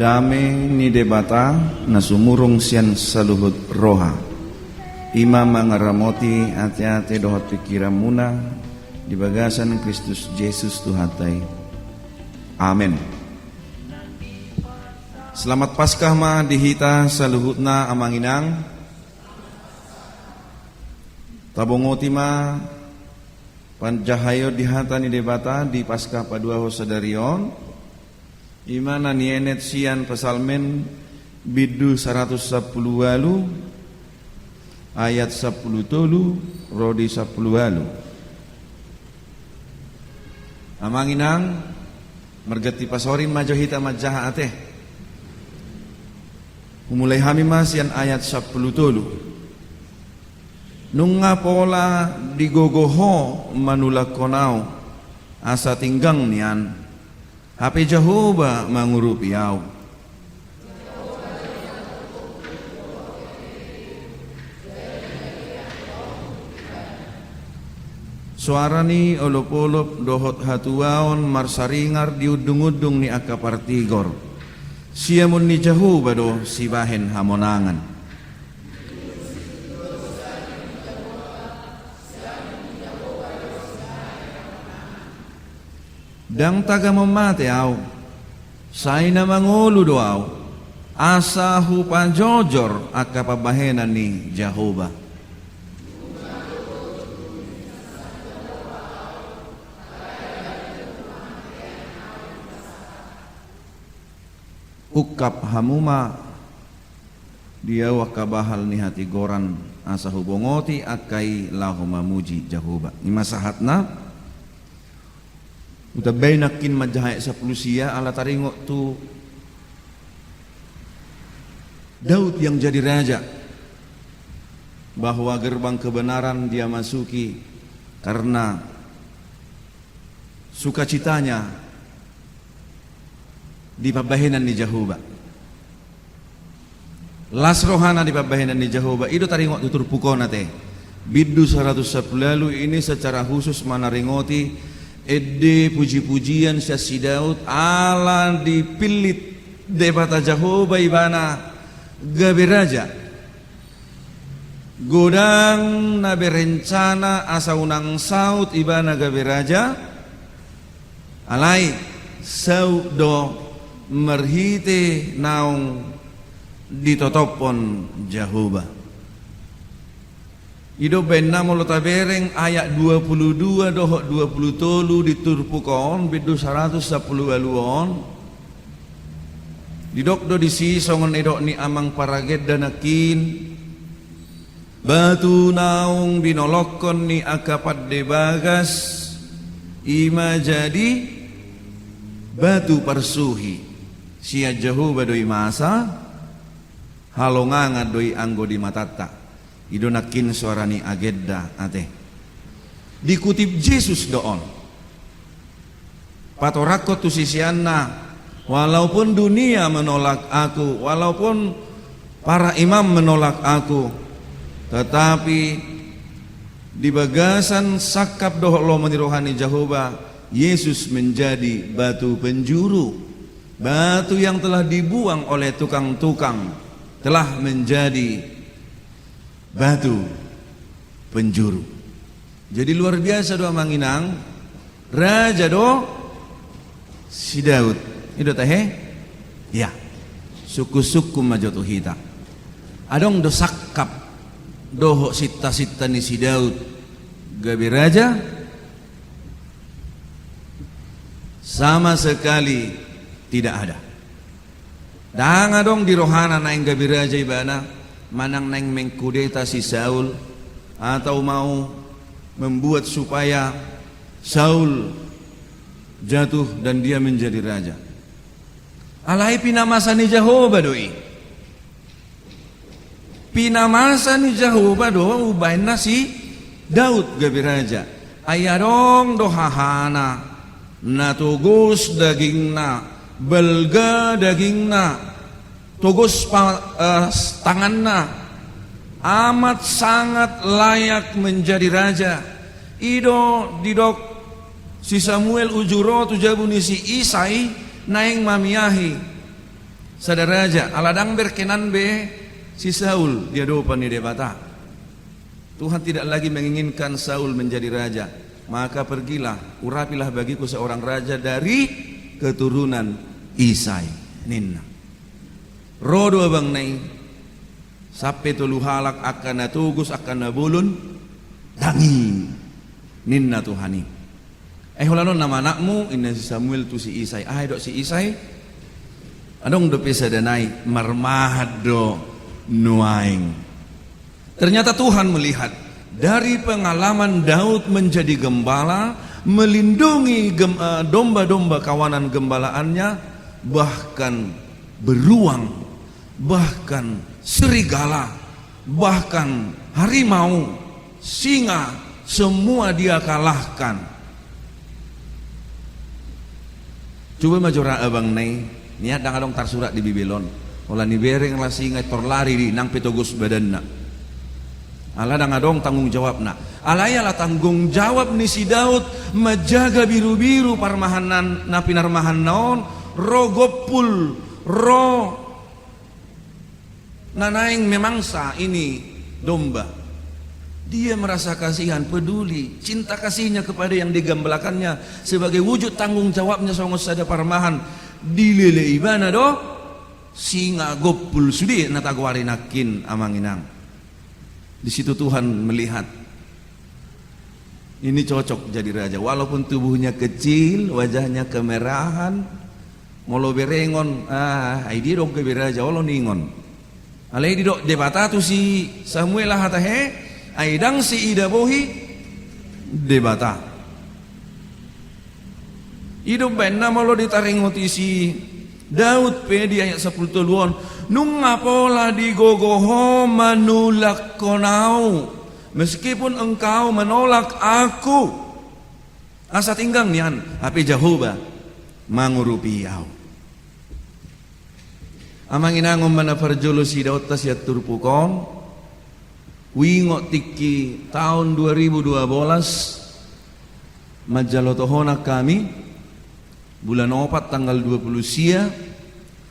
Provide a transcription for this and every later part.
Dame ni debata na sumurong siyan sa luhod roha. Ima mangaramoti ate-ate dohot pikiran muna di bagasan ng Kristus Jesus Tuhatay. Amen. Selamat Paskah ma dihita sa luhut na amanginang. Tabongoti ma panjahayo dihata ni debata di Paskah padua ho sadarion. Imana nienet sian pasalmen bidu 110 walu ayat 10 tolu rodi 10 walu. Amanginang mergati pasorin majohita majaha ateh. Umulai hami masian ayat 10 tolu. Nunga pola digogoho manulak konau asa tinggang nian. Hape Jehovah mangurup yau. Suara ni olop-olop dohot hatuaon marsaringar diudung-udung ni akapartigor. Siamun ni Jehovah do sibahen hamonangan. Dang taga memate au, say na mangulu do au, asa hupa jojor akapabahenan ni Jehovah. Ukap hamuma dia wakabahal ni hati goran asa hubongoti akai lahu mamuji Jehovah. Ima sahatna utabay nakin majahay sa pulusia ala taringo tu Daud yang jadi raja, bahwa gerbang kebenaran dia masuki karena sukacitanya di pabahenan ni Jehovah. Las rohana di pabahenan ni Jehovah itu taringo tutur pukona teh bidu 110 lalu ini secara khusus manaringoti ede puji-pujian si Daud ala dipilit debata Jehovah ibana gabe raja godang na berencana asa unang saut ibana gabe raja alai saut do merhite naung ditotopon Jehovah. Ido benna molota bereng ayat 22 dohok 20 tolu diturpukon bidu 110 waluon. Didok do disi songon edok ni amang paraged danakin batu naung binolokon ni akapat debagas ima jadi batu parsuhi sia Jehovah doi masa halonganga doi anggo di matata. Idonakin suarani agedda ate. Dikutip Yesus doon. Patorakot tu sisianna, walaupun dunia menolak aku, walaupun para imam menolak aku, tetapi di bagasan sakap doh lo menirohani Jehovah, Yesus menjadi batu penjuru. Batu yang telah dibuang oleh tukang-tukang telah menjadi batu penjuru. Jadi luar biasa doa manginang raja do si Daud itu teh ya suku-suku majotu hita adong do sakap doho sita-sita ni si Daud gabe raja sama sekali tidak ada. Dang adong di rohana naing gabe raja ibana manang neng mengkudeta si Saul atau mau membuat supaya Saul jatuh dan dia menjadi raja. Alai pinamasa ni Jehovah doi. Pinamasa ni Jehovah do ubaina si Daud gabe raja. Ayadong do hahana na tugus dagingna belga dagingna togos tanganna amat sangat layak menjadi raja. Ido didok si Samuel ujuro tu jabuni si Isai naing mamiahi sadaraja aladang berkenan be si Saul dia dopan ni debata. Tuhan tidak lagi menginginkan Saul menjadi raja. Maka pergilah, urapilah bagiku seorang raja dari keturunan Isai. Ninna. Rodo abang nai. Sampai tulu halak akan natugus akan nabulun dangi. Ninna Tuhani. Hulanon nama anakmu inna si Samuel tu si Isai. Dok si Isai. Adong do pesa danai marmahad do nuaing. Ternyata Tuhan melihat dari pengalaman Daud menjadi gembala, melindungi domba-domba kawanan gembalaannya, bahkan beruang, bahkan serigala, bahkan harimau, singa, semua dia kalahkan. Coba majora abang nai, niat dang tar surat di Babylon. Olah ni bereng lah singa terlari di nang petogus badanna. Ala dang adong tanggung jawab nak. Alayalah tanggung jawab ni si Daud menjaga biru-biru parmahanan napinarmahan naon rogopul ro nanaing memangsa ini domba. Dia merasa kasihan, peduli, cinta kasihnya kepada yang digembalakannya sebagai wujud tanggung jawabnya songos sada parmahan dilele ibana do singa gopul sudi natagwari nakin amanginang. Di situ Tuhan melihat ini cocok jadi raja, walaupun tubuhnya kecil, wajahnya kemerahan, molo berengon, dia dong ke raja, olo ningon. Alai di dok debata tu si Samuel lah hatahe, aidang si ida bohi debata. Hidup benar molo ditaringoti si Daud pe di ayat 10 tuluan nung apola digogoho manulak konau meskipun engkau menolak aku asa tinggang nian api Jehovah mangurupi au amang inangom mana perjolo si Daud tas yat turpukon wingo tiki tahun 2012 majalotohona kami bulan 4 tanggal 20 sia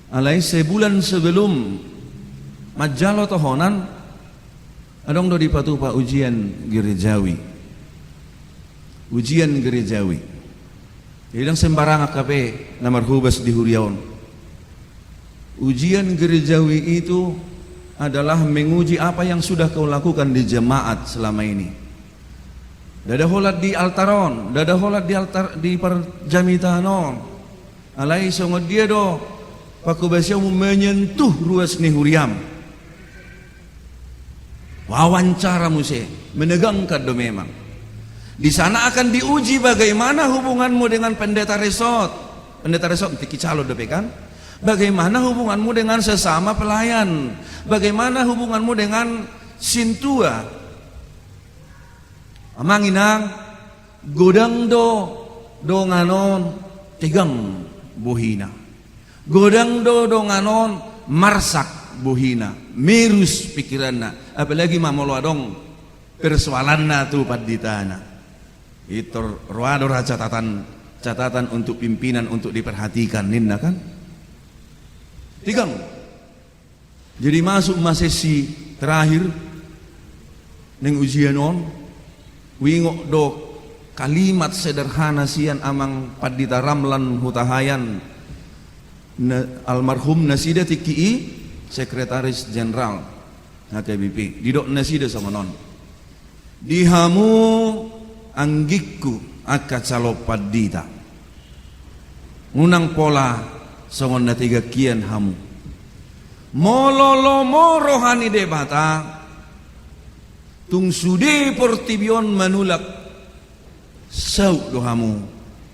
alai sebulan sebelum majalo tohonan adong do dipatupa ujian gerejawi jadi sembarang akape namar hubas di huriaon ujian gerejawi itu adalah menguji apa yang sudah kau lakukan di jemaat selama ini. Dada holat di altaron, dada holat di altar di perjamitanon. Alai songod dia do pakubasyamu menyentuh ruas ni huriam. Wawancara muse menegangkan do memang. Di sana akan diuji bagaimana hubunganmu dengan pendeta resort. Pendeta resort tiki calo do kan? Bagaimana hubunganmu dengan sesama pelayan? Bagaimana hubunganmu dengan sintua? Amanginang godang do nganon tigang bohina. Godang do nganon marsak bohina. Merus pikiranna. Apalagi mamolo adong persoalanna tu paditana. Itu roadora catatan untuk pimpinan untuk diperhatikan ninna kan. Tigang. Jadi masuk sesi terakhir neng ujian on. Wingok do kalimat sederhana sian amang padita ramlan hutahayan almarhum Nasida Tiki sekretaris jenderal HKBP didok Nasida sama non dihamu anggikku aka calo padita unang pola songon na tiga kian hamu mololomo rohani debata tung sude portibion manulak sau dohamu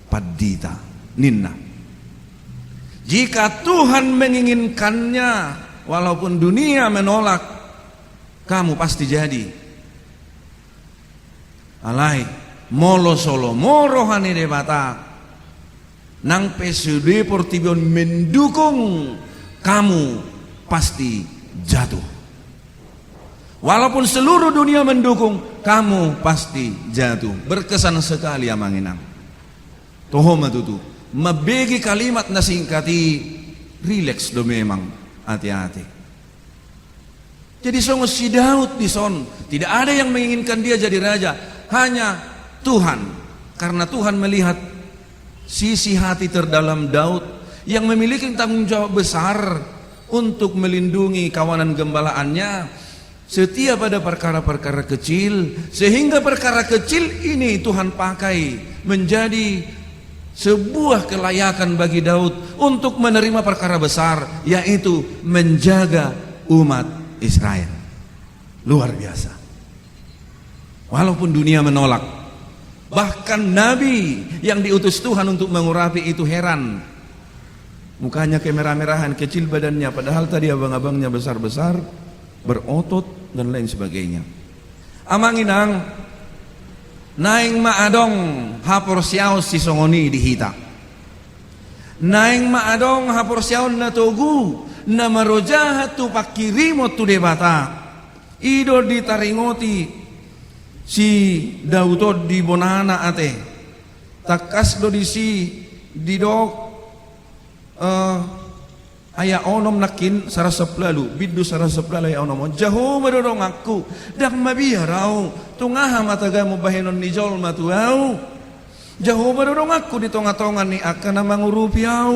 padita ninna. Jika Tuhan menginginkannya walaupun dunia menolak kamu pasti jadi. Alai molo solo morohani debata nang pesude portibion mendukung kamu pasti jatuh. Walaupun seluruh dunia mendukung, kamu pasti jatuh. Berkesan sekali amanginang. Tohoma tutu. Mabegi kalimat na singkati Relax do memang, hati-hati. Jadi sungguh si Daud di son, tidak ada yang menginginkan dia jadi raja, hanya Tuhan. Karena Tuhan melihat sisi hati terdalam Daud yang memiliki tanggung jawab besar untuk melindungi kawanan gembalaannya setiap ada perkara-perkara kecil, sehingga perkara kecil ini Tuhan pakai menjadi sebuah kelayakan bagi Daud untuk menerima perkara besar, yaitu menjaga umat Israel. Luar biasa. Walaupun dunia menolak, bahkan nabi yang diutus Tuhan untuk mengurapi itu heran. Mukanya kemerah-merahan, kecil badannya, padahal tadi abang-abangnya besar-besar, berotot dan lain sebagainya. Amanginang naing maadong hapor siaw si songoni dihita. Naing maadong hapor siaw na togu na marojahat tu pakirimot tu debata. Ido ditaringoti si Daudod di bonana ate. Takas do di si didok aya onom nakin sarasap lalu biddu sarasap lalu aya onom jaho madodong aku dak mabiyaraw tungaha mataga mo bahenon ni jol matuaw jaho madodong aku di tonga-tongan ni akan mangurupiaw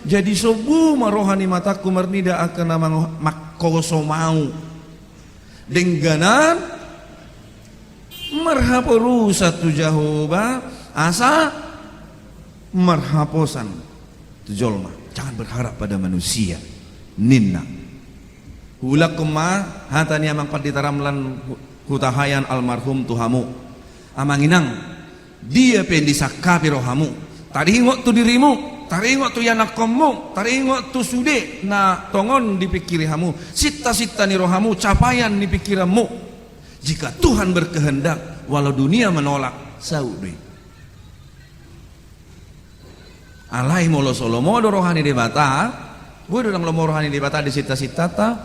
jadi sobu marohani mataku marnida akan makkoso mau dengganan marhaporusat tu jahoba asa marhaposan tu jolma. Jangan berharap pada manusia. Ninna. Hulak kuma hatani amang panditaramlan hutahayan almarhum tuhamu. Amanginang dia pendisakapi rohamu. Taringok tu dirimu, taringok tu yanakommu, taringok tu sude na tongon dipikiri hamu. Sita-sita ni rohamu, capaian dipikiramu. Jika Tuhan berkehendak, walau dunia menolak, saudi. Alai molo solo modo rohani debata, bui dodang lomo rohani debata di sita-sita ta,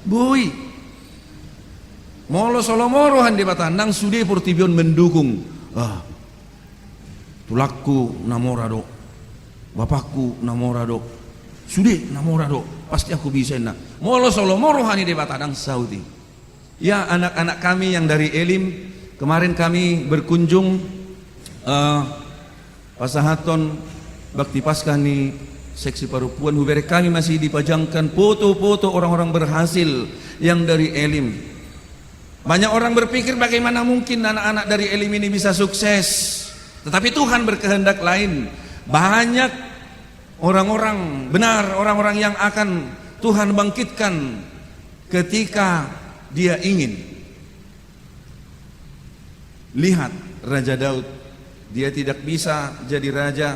bui. Molo solo mo rohani debata nang sude portibion mendukung. Tulakku namorado, bapakku namorado, sude namorado, pasti aku bisa nak. Molo solo mo rohani debata nang Saudi. Ya anak-anak kami yang dari Elim kemarin kami berkunjung pasahaton Bakti Paskah ni seksi perempuan hubere kami masih dipajangkan foto-foto orang-orang berhasil yang dari Elim. Banyak orang berpikir bagaimana mungkin anak-anak dari Elim ini bisa sukses. Tetapi Tuhan berkehendak lain. Banyak orang-orang benar, orang-orang yang akan Tuhan bangkitkan ketika dia ingin. Lihat Raja Daud, dia tidak bisa jadi raja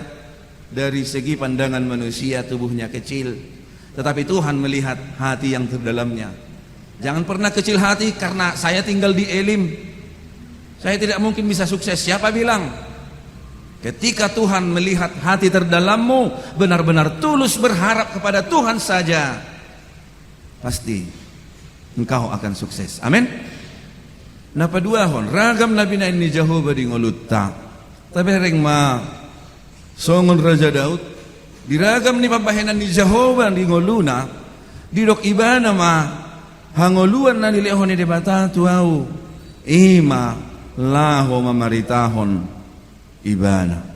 dari segi pandangan manusia, tubuhnya kecil, tetapi Tuhan melihat hati yang terdalamnya. Jangan pernah kecil hati karena saya tinggal di Elim, saya tidak mungkin bisa sukses. Siapa bilang? Ketika Tuhan melihat hati terdalammu, benar-benar tulus berharap kepada Tuhan saja, pasti engkau akan sukses. Amin. Napa dua hon ragam nabi na ini Jehovah di ngolutta, tapi ring ma songon Raja Daud diragam ni pabahenan ni Jehovah di ngoluna didok ibana ma hangoluan na nilehon ni debata tuau ima laho mamaritahon ibana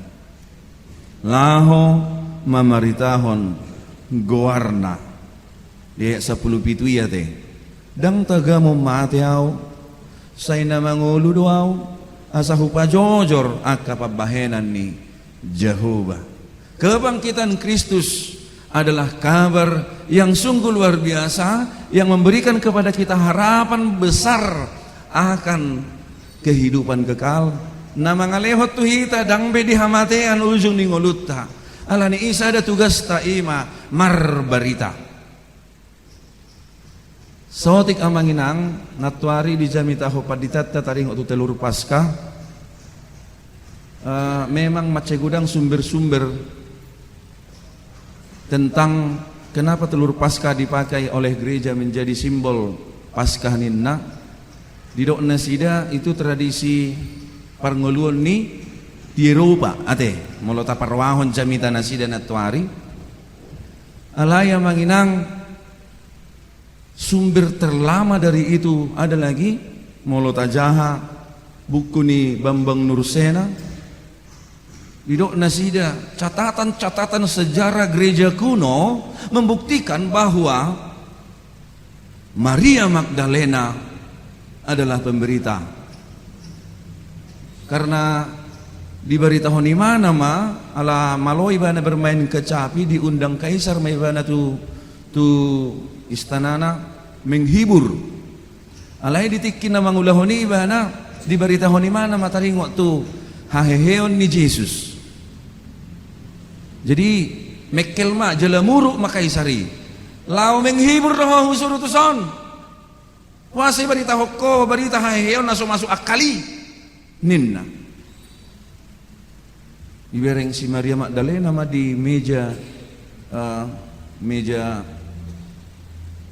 laho mamaritahon goarna dia 10 pitu ya te dang taga mo mateaw say na mangulu doaw asa hupa jojor aka pabahenan ni Jehovah. Kebangkitan Kristus adalah kabar yang sungguh luar biasa yang memberikan kepada kita harapan besar akan kehidupan kekal. Nama ngalehot tuhita dangbe dihamatean ujung ningolutta. Alani Isa ada tugas taima marbarita. Sotik amanginang natwari di jamitaho paditata taring otu telur Paskah. Memang macegudang sumber-sumber tentang kenapa telur Paskah dipakai oleh gereja menjadi simbol Paskah ninna. Di dok nasida itu tradisi parngoluan ni di Eropa ate molota parwahon jamita nasida natwari Alaya manginang sumber terlama dari itu ada lagi Molo Tajaha, buku ni Bambang Nursena. Didok nasida catatan-catatan sejarah gereja kuno membuktikan bahwa Maria Magdalena adalah pemberita. Karena diberitahu di mana ala maloi bana bermain kecapi diundang kaisar mai bana tu istanana menghibur. Alai ditikin na mangulahoni bana diberitahu di mana mataringo tu haheheon ni Yesus. Jadi mekelma jelamuru makaisari. Lau menghibur roh usur utusan. Wasi berita hokko berita haheheon naso masuk akali. Ninna. Ibereng si Maria Magdalena ma di meja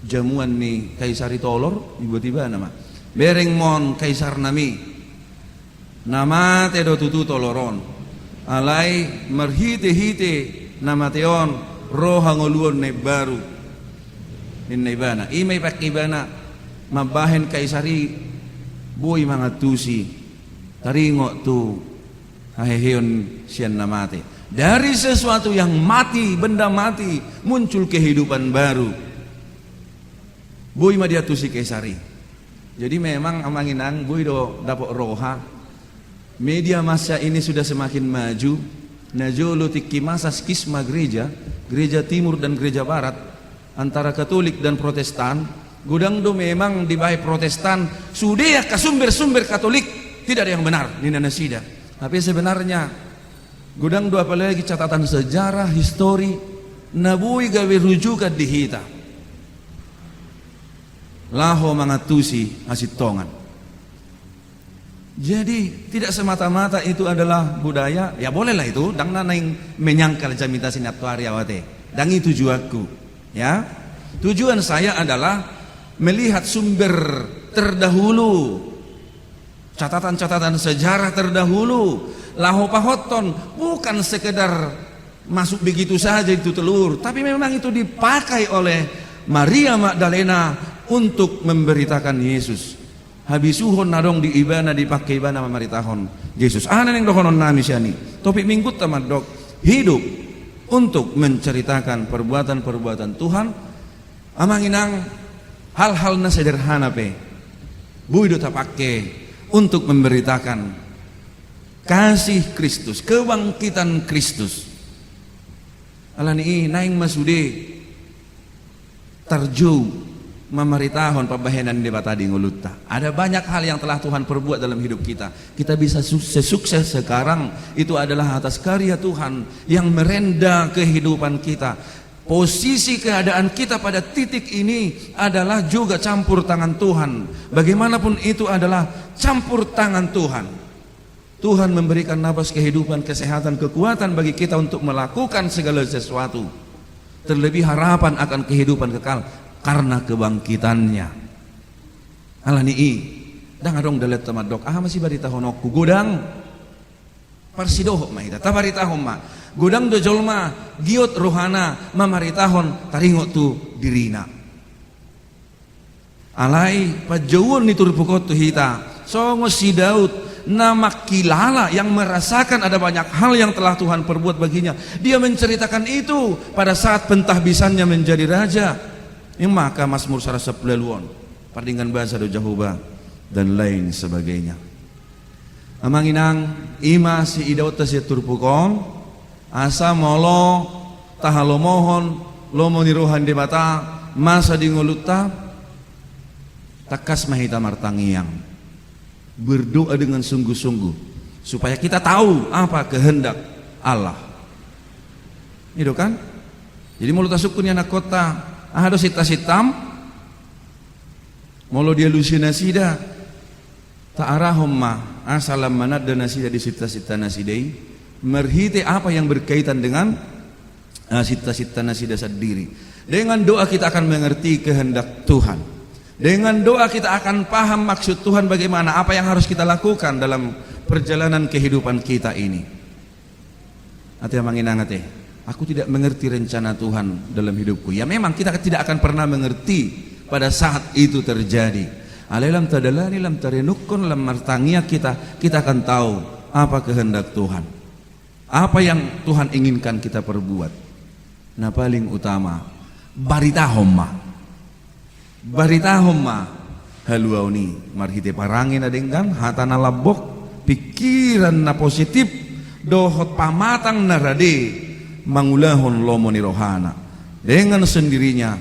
jamuan ni kaisari tolor tiba-tiba nama bereng mon kaisar nami nama tedo tutu toloron alai merhite-hite nama teon roha ngoluon ne baru ninnaibana imay pakibana mabahen kaisari boy mga tusi taringo tu haheheon sian namate. Dari sesuatu yang mati, benda mati, muncul kehidupan baru. Boy madiatusi kaisari. Jadi memang amanginang boy do dapat roha. Media masa ini sudah semakin maju. Najolo tiki masa skisma gereja timur dan gereja barat, antara Katolik dan Protestan. Gudang do memang di bawah Protestan sudah ke sumber-sumber Katolik tidak ada yang benar di Nanasida. Tapi sebenarnya gudang dua apalagi catatan sejarah histori nabui gawe rujukan di hita laho mangatusi asitongan. Jadi tidak semata-mata itu adalah budaya, ya bolehlah itu dang nanaing menyangkal jamita sinatuari awate. Dan itu tujuanku, ya. Tujuan saya adalah melihat sumber terdahulu, catatan-catatan sejarah terdahulu, laho pahoton, bukan sekedar masuk begitu saja itu telur, tapi memang itu dipakai oleh Maria Magdalena untuk memberitakan Yesus. Habisuhon nadong di ibana dipakai ibana memaritahon Yesus. Ana yang dohonon nami siani. Topik minggu tamadok hidup untuk menceritakan perbuatan-perbuatan Tuhan. Amanginang hal-hal na sederhana pe. Buido tapake untuk memberitakan kasih Kristus, kebangkitan Kristus. Alani naing masude tarju memaritahon pabahenan di batadi ngulutta. Ada banyak hal yang telah Tuhan perbuat dalam hidup kita. Kita bisa sukses sekarang itu adalah atas karya Tuhan yang merenda kehidupan kita. Posisi keadaan kita pada titik ini adalah juga campur tangan Tuhan. Bagaimanapun itu adalah campur tangan Tuhan. Tuhan memberikan nafas kehidupan, kesehatan, kekuatan bagi kita untuk melakukan segala sesuatu. Terlebih harapan akan kehidupan kekal karena kebangkitannya. Alani dang adong dalet tamadok masih barita honokku godang parsidoh mah ita tabarita homma godang do jolma giot rohana mamaritahon taringo tu dirina alai pajawon ni turpukot tu hita songo si Daud nama kilala yang merasakan ada banyak hal yang telah Tuhan perbuat baginya. Dia menceritakan itu pada saat pentahbisannya menjadi raja. Yang maka Mazmur 110 pardingan bahasa do Jahuba dan lain sebagainya. Amanginang ima si Daud si turpukon asa molo tahalomohon lomo niruhan di mata masa di nguluta takas mahita martangiang berdoa dengan sungguh-sungguh supaya kita tahu apa kehendak Allah. Itu kan? Jadi mulut asukunnya anak kota ahado sita-sitam molo dia lusinasida ta'arahum ma asalam manad dan nasida di sita-sita nasidai merhite apa yang berkaitan dengan sita-sita nasida sendiri. Dengan doa kita akan mengerti kehendak Tuhan. Dengan doa kita akan paham maksud Tuhan bagaimana apa yang harus kita lakukan dalam perjalanan kehidupan kita ini. Ate manginang ate aku tidak mengerti rencana Tuhan dalam hidupku. Ya memang kita tidak akan pernah mengerti pada saat itu terjadi. Alalam tadalani lam tarinukun lam martangia kita akan tahu apa kehendak Tuhan. Apa yang Tuhan inginkan kita perbuat. Nah paling utama baritahom haluau ni marhite parangin adenggan hatana labok pikiran na positif dohot pamatang narade mangulahon lomo ni rohana dengan sendirinya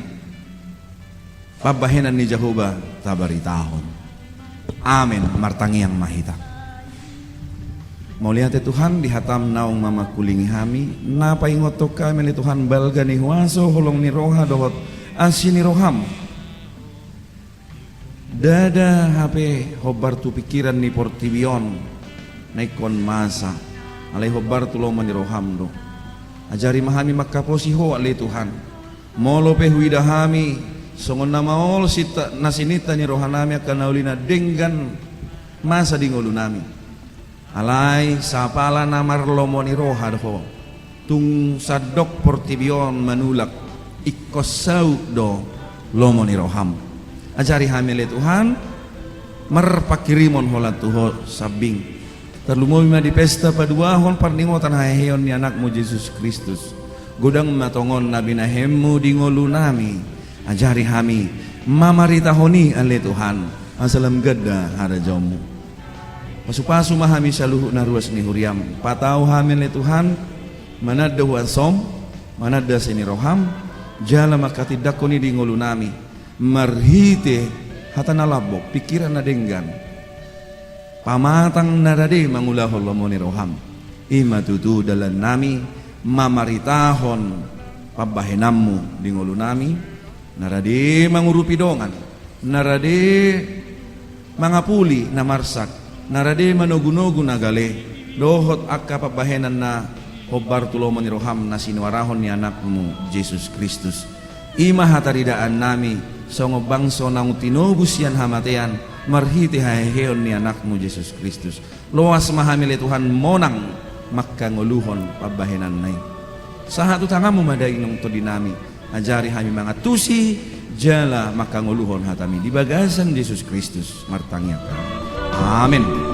pabahenan ni Jehovah tabaritahon. Amin. Martangi yang mahita mau lihat Tuhan di hatam naung mama kulingi hami napa ingotok kami ni Tuhan balga ni huaso holong ni roha dohot asini roham dada HP hobar tu pikiran ni portibion naikon masa alai hobar tu lomo ni roham do ajari mahami makaposi ho alai Tuhan molo pe huida hami songon nama ol sita nasinita ni rohanami akan naulina denggan masa di ngolu nami alai sapala namar lomo ni roha do tung sadok portibion manulak ikosau do lomo ni roham ajari hamile Tuhan merpakirimon holat tuho sabing terlumoy ma di pesta paduahon parningotan haheon ni anakmu Yesus Kristus godang matongon nabi nahemu di ngolu nami ajari hami mamaritahoni ale Tuhan asalam gada harajomu pasu-pasu mahami saluhu naruas ni huriam patau hamile Tuhan manada wasom manada sini roham jala makatidakoni di ngolu nami marhite hatana labok pikiran nadenggan pamatang narade mangulahol lomoni roham imatutu dalam nami mamaritahon pabahenammu di ngolu nami narade mangurupi dongan narade mangapuli namarsak narade manogunogu nagale dohot akka pabahenan na hobar tulomoni roham na sinuarahon ni anakmu Yesus Kristus ima hataridaan nami songo bangso nang tinubus yan hamatean marhiti haheon ni anakmu Yesus Kristus loas mahamili Tuhan monang makanguluhon pabahenan nay sahatu tangamu madai nung to dinami ajari hami mga tusi jala makanguluhon hatami di bagasan Yesus Kristus martangya. Amin.